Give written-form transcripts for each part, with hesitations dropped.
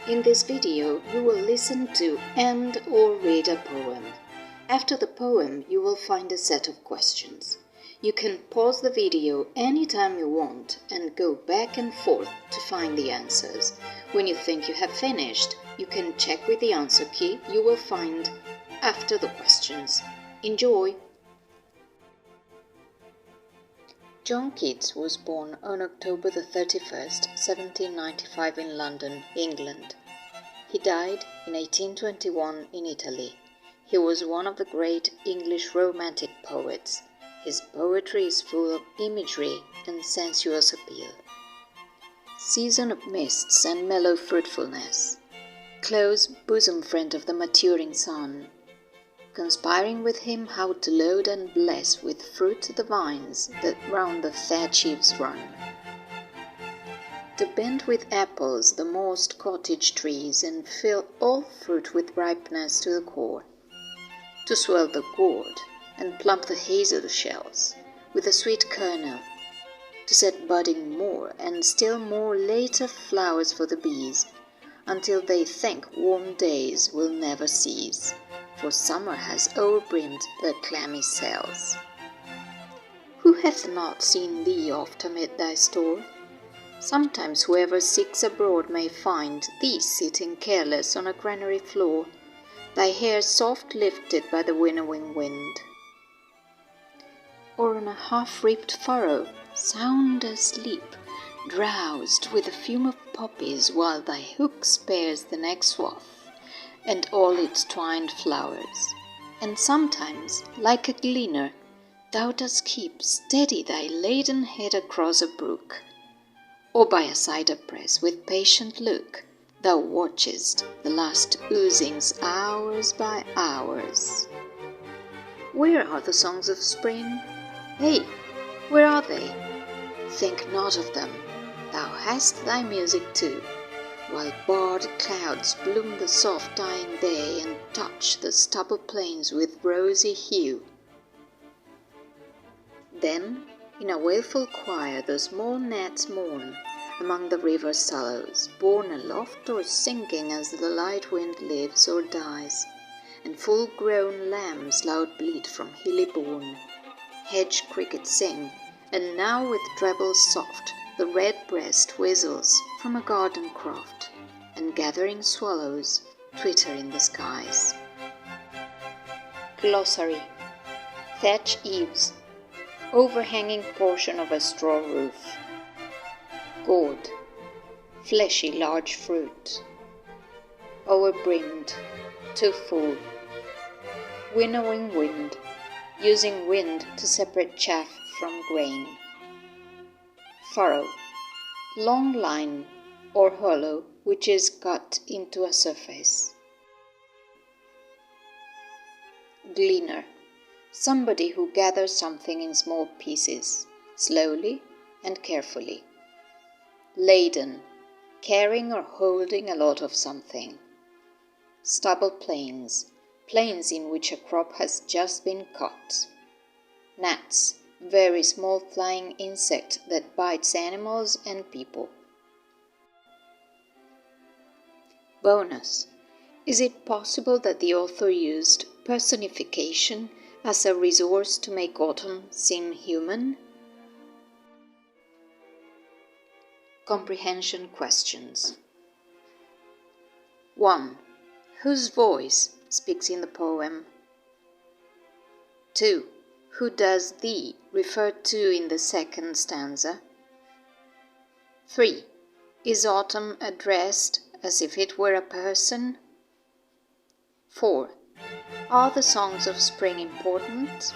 In this video, you will listen to and or read a poem. After the poem, you will find a set of questions. You can pause the video anytime you want and go back and forth to find the answers. When you think you have finished, you can check with the answer key you will find after the questions. Enjoy! John Keats was born on October the 31st, 1795 in London, England. He died in 1821 in Italy. He was one of the great English Romantic poets. His poetry is full of imagery and sensuous appeal. Season of mists and mellow fruitfulness. Close bosom friend of the maturing sun. Conspiring with him how to load and bless with fruit the vines that round the fair sheaves run. To bend with apples the mossed cottage trees and fill all fruit with ripeness to the core. To swell the gourd and plump the hazel shells with a sweet kernel. To set budding more and still more later flowers for the bees, until they think warm days will never cease, for summer has o'erbrimmed their clammy cells. Who hath not seen thee oft amid thy store? Sometimes whoever seeks abroad may find thee sitting careless on a granary floor, thy hair soft lifted by the winnowing wind. Or on a half-reaped furrow, sound asleep, drowsed with the fume of poppies, while thy hook spares the next swath and all its twined flowers. And sometimes, like a gleaner, thou dost keep steady thy laden head across a brook, or by a cider press with patient look thou watchest the last oozings hours by hours. Where are the songs of spring? Hey, where are they? Think not of them, thou hast thy music too, while barred clouds bloom the soft dying day and touch the stubble plains with rosy hue. Then, in a wailful choir, the small gnats mourn among the river sallows, borne aloft or sinking as the light wind lives or dies, and full-grown lambs loud bleat from hilly bourne. Hedge crickets sing, and now with trebles soft the red-breast whistles from a garden croft, and gathering swallows twitter in the skies. Glossary. Thatch eaves, overhanging portion of a straw roof. Gourd, fleshy large fruit. O'erbrimmed, too full. Winnowing wind, using wind to separate chaff from grain. Furrow, long line or hollow which is cut into a surface. Gleaner, somebody who gathers something in small pieces, slowly and carefully. Laden, carrying or holding a lot of something. Stubble plains, plains in which a crop has just been cut. Gnats, very small flying insect that bites animals and people. Bonus. Is it possible that the author used personification as a resource to make autumn seem human? Comprehension questions. 1. Whose voice speaks in the poem? 2. Who does thee refer to in the second stanza? 3. Is autumn addressed as if it were a person? 4. Are the songs of spring important?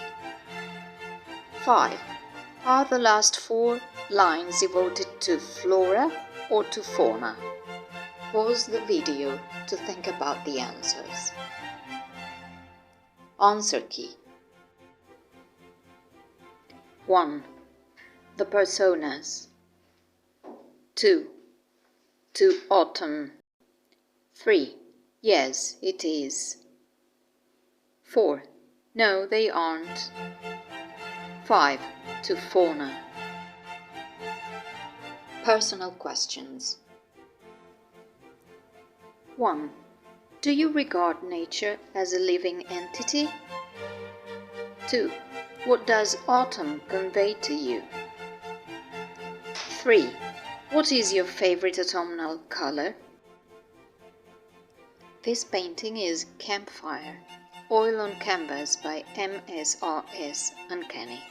5. Are the last 4 lines devoted to flora or to fauna? Pause the video to think about the answers. Answer key. 1. The personas. 2. To autumn. 3. Yes, it is. 4. No, they aren't. 5. To fauna. Personal questions. 1. Do you regard nature as a living entity? 2. What does autumn convey to you? 3. What is your favorite autumnal color? This painting is Campfire, Oil on Canvas by MSRS Uncanny.